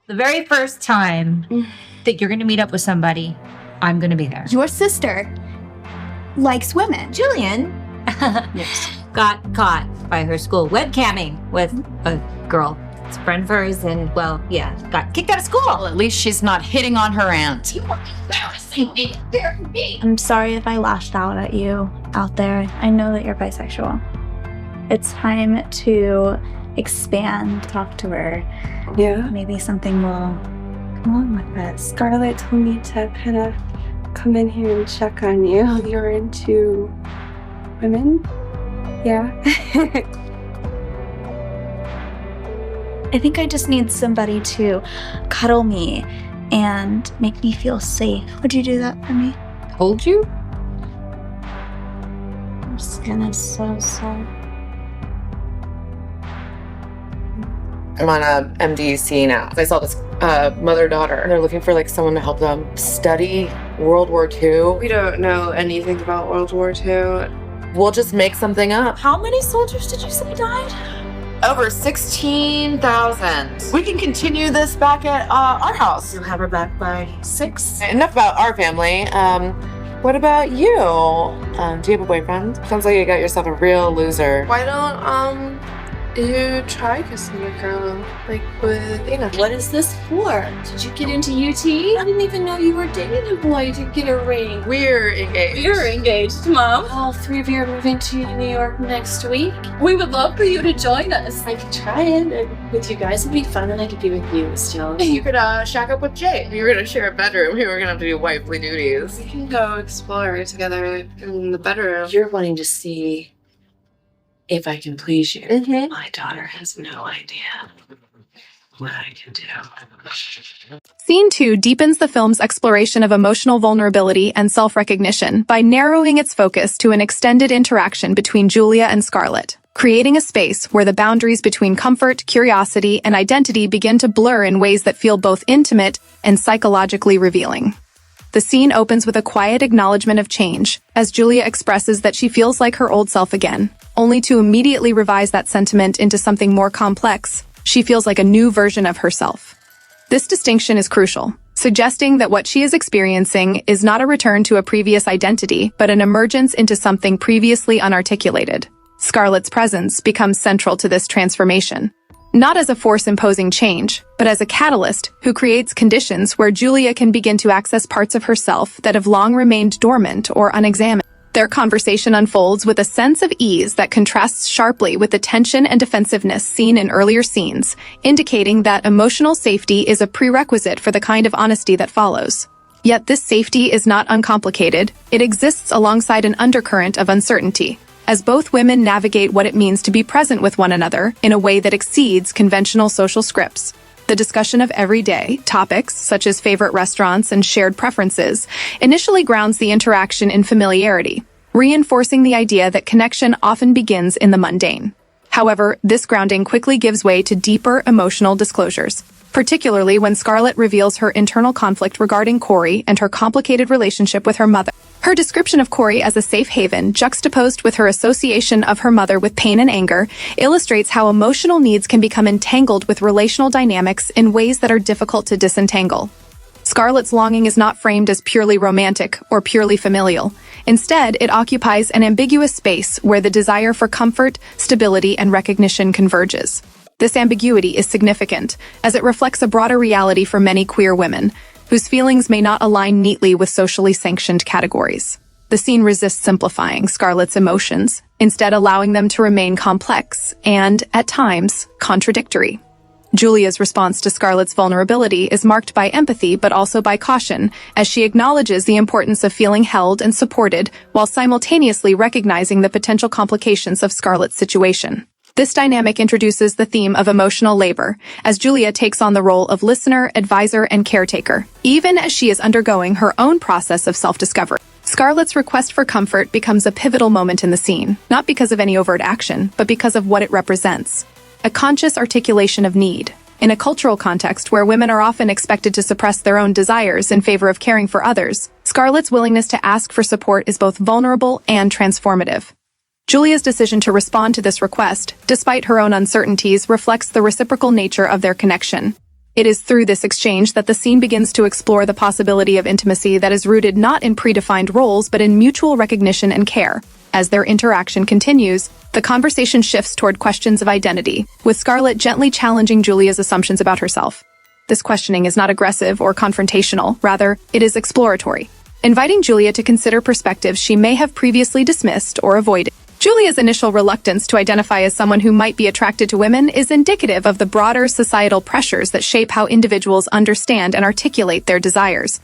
The very first time that you're going to meet up with somebody, I'm going to be there. Your sister likes women. Julian got caught by her school webcamming with a girl. It's a friend of hers and, well, yeah, got kicked out of school. Well, at least she's not hitting on her aunt. You are embarrassing me. I'm sorry if I lashed out at you out there. I know that you're bisexual. It's time to expand, talk to her. Yeah. Maybe something will come along with it. Scarlett told me to kind of come in here and check on you. You're into women? Yeah. I think I just need somebody to cuddle me and make me feel safe. Would you do that for me? Told you? Your skin is so soft. I'm on a MDC now. I saw this mother-daughter, and they're looking for like someone to help them study World War II. We don't know anything about World War II. We'll just make something up. How many soldiers did you say died? Over 16,000. We can continue this back at our house. You'll have her back by 6. Enough about our family. What about you? Do you have a boyfriend? Sounds like you got yourself a real loser. Why don't, you try kissing a girl, like with, What is this for? Did you get into UT? I didn't even know you were dating a boy to get a ring. We're engaged. You're engaged, Mom. All 3 of you are moving to New York next week. We would love for you to join us. I could try it, and with you guys it'd be fun, and I could be with you still. You could shack up with Jay. We were gonna share a bedroom. We were gonna have to do wifely duties. We can go explore together in the bedroom. You're wanting to see if I can please you. Mm-hmm. My daughter has no idea what I can do. Scene 2 deepens the film's exploration of emotional vulnerability and self-recognition by narrowing its focus to an extended interaction between Julia and Scarlett, creating a space where the boundaries between comfort, curiosity, and identity begin to blur in ways that feel both intimate and psychologically revealing. The scene opens with a quiet acknowledgement of change, as Julia expresses that she feels like her old self again, only to immediately revise that sentiment into something more complex. She feels like a new version of herself. This distinction is crucial, suggesting that what she is experiencing is not a return to a previous identity, but an emergence into something previously unarticulated. Scarlett's presence becomes central to this transformation, not as a force imposing change, but as a catalyst who creates conditions where Julia can begin to access parts of herself that have long remained dormant or unexamined. Their conversation unfolds with a sense of ease that contrasts sharply with the tension and defensiveness seen in earlier scenes, indicating that emotional safety is a prerequisite for the kind of honesty that follows. Yet this safety is not uncomplicated. It exists alongside an undercurrent of uncertainty, as both women navigate what it means to be present with one another in a way that exceeds conventional social scripts. The discussion of everyday topics, such as favorite restaurants and shared preferences, initially grounds the interaction in familiarity, reinforcing the idea that connection often begins in the mundane. However, this grounding quickly gives way to deeper emotional disclosures, particularly when Scarlett reveals her internal conflict regarding Corey and her complicated relationship with her mother. Her description of Corey as a safe haven, juxtaposed with her association of her mother with pain and anger, illustrates how emotional needs can become entangled with relational dynamics in ways that are difficult to disentangle. Scarlett's longing is not framed as purely romantic or purely familial. Instead, it occupies an ambiguous space where the desire for comfort, stability, and recognition converges. This ambiguity is significant, as it reflects a broader reality for many queer women, whose feelings may not align neatly with socially sanctioned categories. The scene resists simplifying Scarlett's emotions, instead allowing them to remain complex and, at times, contradictory. Julia's response to Scarlett's vulnerability is marked by empathy but also by caution, as she acknowledges the importance of feeling held and supported while simultaneously recognizing the potential complications of Scarlett's situation. This dynamic introduces the theme of emotional labor, as Julia takes on the role of listener, advisor, and caretaker, even as she is undergoing her own process of self-discovery. Scarlett's request for comfort becomes a pivotal moment in the scene, not because of any overt action, but because of what it represents: a conscious articulation of need. In a cultural context where women are often expected to suppress their own desires in favor of caring for others, Scarlett's willingness to ask for support is both vulnerable and transformative. Julia's decision to respond to this request, despite her own uncertainties, reflects the reciprocal nature of their connection. It is through this exchange that the scene begins to explore the possibility of intimacy that is rooted not in predefined roles but in mutual recognition and care. As their interaction continues, the conversation shifts toward questions of identity, with Scarlett gently challenging Julia's assumptions about herself. This questioning is not aggressive or confrontational, rather, it is exploratory, inviting Julia to consider perspectives she may have previously dismissed or avoided. Julia's initial reluctance to identify as someone who might be attracted to women is indicative of the broader societal pressures that shape how individuals understand and articulate their desires.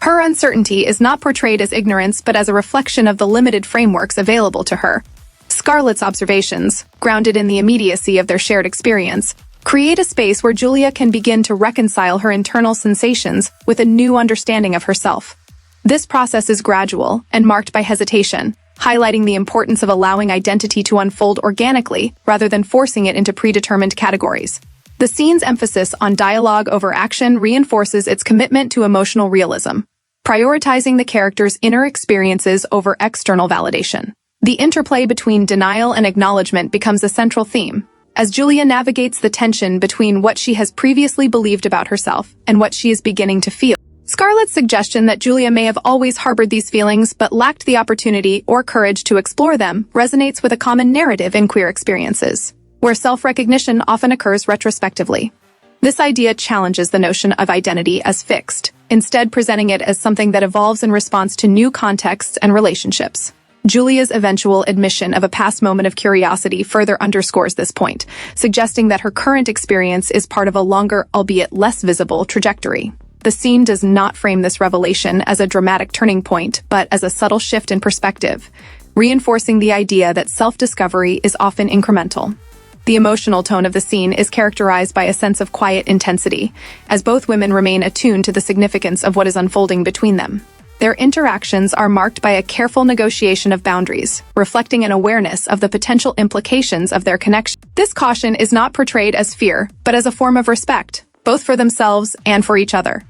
Her uncertainty is not portrayed as ignorance but as a reflection of the limited frameworks available to her. Scarlett's observations, grounded in the immediacy of their shared experience, create a space where Julia can begin to reconcile her internal sensations with a new understanding of herself. This process is gradual and marked by hesitation, highlighting the importance of allowing identity to unfold organically rather than forcing it into predetermined categories. The scene's emphasis on dialogue over action reinforces its commitment to emotional realism, prioritizing the character's inner experiences over external validation. The interplay between denial and acknowledgement becomes a central theme, as Julia navigates the tension between what she has previously believed about herself and what she is beginning to feel. Scarlett's suggestion that Julia may have always harbored these feelings but lacked the opportunity or courage to explore them resonates with a common narrative in queer experiences, where self-recognition often occurs retrospectively. This idea challenges the notion of identity as fixed, instead presenting it as something that evolves in response to new contexts and relationships. Julia's eventual admission of a past moment of curiosity further underscores this point, suggesting that her current experience is part of a longer, albeit less visible, trajectory. The scene does not frame this revelation as a dramatic turning point, but as a subtle shift in perspective, reinforcing the idea that self-discovery is often incremental. The emotional tone of the scene is characterized by a sense of quiet intensity, as both women remain attuned to the significance of what is unfolding between them. Their interactions are marked by a careful negotiation of boundaries, reflecting an awareness of the potential implications of their connection. This caution is not portrayed as fear, but as a form of respect, both for themselves and for each other.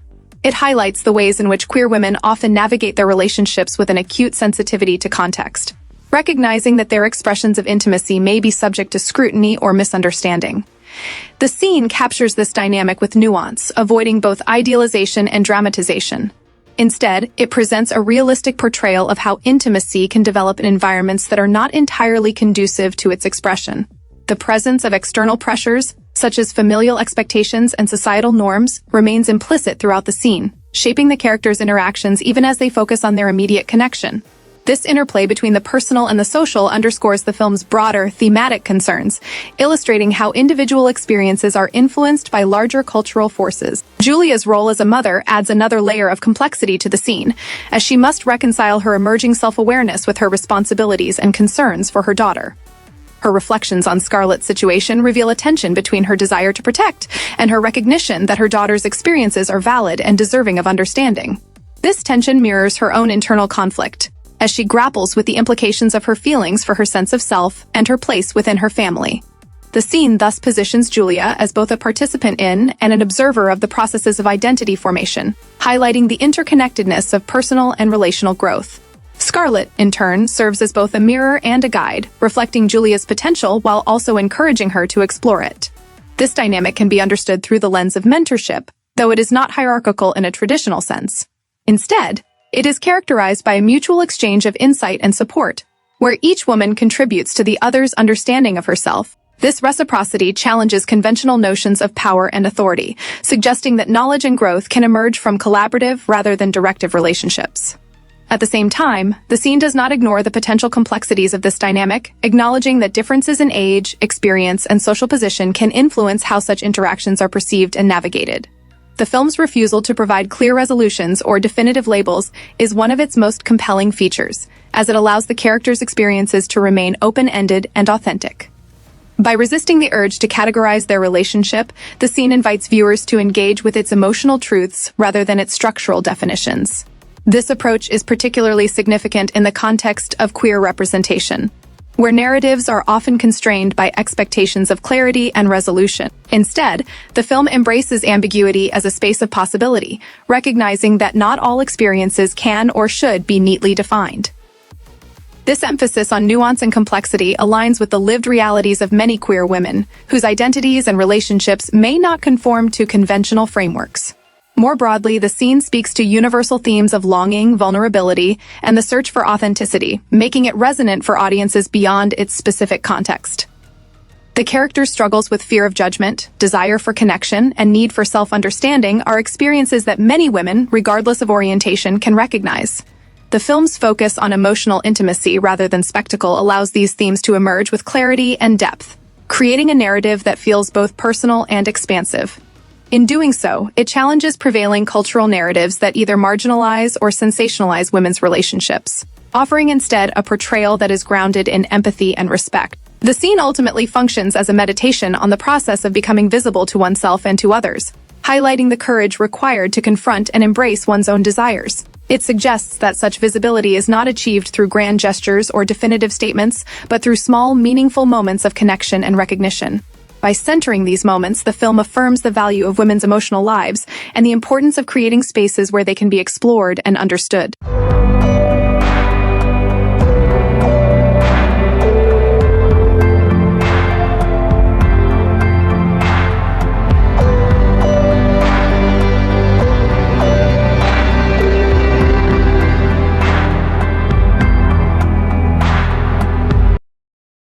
It highlights the ways in which queer women often navigate their relationships with an acute sensitivity to context, recognizing that their expressions of intimacy may be subject to scrutiny or misunderstanding. The scene captures this dynamic with nuance, avoiding both idealization and dramatization. Instead, it presents a realistic portrayal of how intimacy can develop in environments that are not entirely conducive to its expression. The presence of external pressures, such as familial expectations and societal norms, remains implicit throughout the scene, shaping the characters' interactions even as they focus on their immediate connection. This interplay between the personal and the social underscores the film's broader, thematic concerns, illustrating how individual experiences are influenced by larger cultural forces. Julia's role as a mother adds another layer of complexity to the scene, as she must reconcile her emerging self-awareness with her responsibilities and concerns for her daughter. Her reflections on Scarlett's situation reveal a tension between her desire to protect and her recognition that her daughter's experiences are valid and deserving of understanding. This tension mirrors her own internal conflict, as she grapples with the implications of her feelings for her sense of self and her place within her family. The scene thus positions Julia as both a participant in and an observer of the processes of identity formation, highlighting the interconnectedness of personal and relational growth. Scarlett, in turn, serves as both a mirror and a guide, reflecting Julia's potential while also encouraging her to explore it. This dynamic can be understood through the lens of mentorship, though it is not hierarchical in a traditional sense. Instead, it is characterized by a mutual exchange of insight and support, where each woman contributes to the other's understanding of herself. This reciprocity challenges conventional notions of power and authority, suggesting that knowledge and growth can emerge from collaborative rather than directive relationships. At the same time, the scene does not ignore the potential complexities of this dynamic, acknowledging that differences in age, experience, and social position can influence how such interactions are perceived and navigated. The film's refusal to provide clear resolutions or definitive labels is one of its most compelling features, as it allows the characters' experiences to remain open-ended and authentic. By resisting the urge to categorize their relationship, the scene invites viewers to engage with its emotional truths rather than its structural definitions. This approach is particularly significant in the context of queer representation, where narratives are often constrained by expectations of clarity and resolution. Instead, the film embraces ambiguity as a space of possibility, recognizing that not all experiences can or should be neatly defined. This emphasis on nuance and complexity aligns with the lived realities of many queer women, whose identities and relationships may not conform to conventional frameworks. More broadly, the scene speaks to universal themes of longing, vulnerability, and the search for authenticity, making it resonant for audiences beyond its specific context. The character's struggles with fear of judgment, desire for connection, and need for self-understanding are experiences that many women, regardless of orientation, can recognize. The film's focus on emotional intimacy rather than spectacle allows these themes to emerge with clarity and depth, creating a narrative that feels both personal and expansive. In doing so, it challenges prevailing cultural narratives that either marginalize or sensationalize women's relationships, offering instead a portrayal that is grounded in empathy and respect. The scene ultimately functions as a meditation on the process of becoming visible to oneself and to others, highlighting the courage required to confront and embrace one's own desires. It suggests that such visibility is not achieved through grand gestures or definitive statements, but through small, meaningful moments of connection and recognition. By centering these moments, the film affirms the value of women's emotional lives and the importance of creating spaces where they can be explored and understood.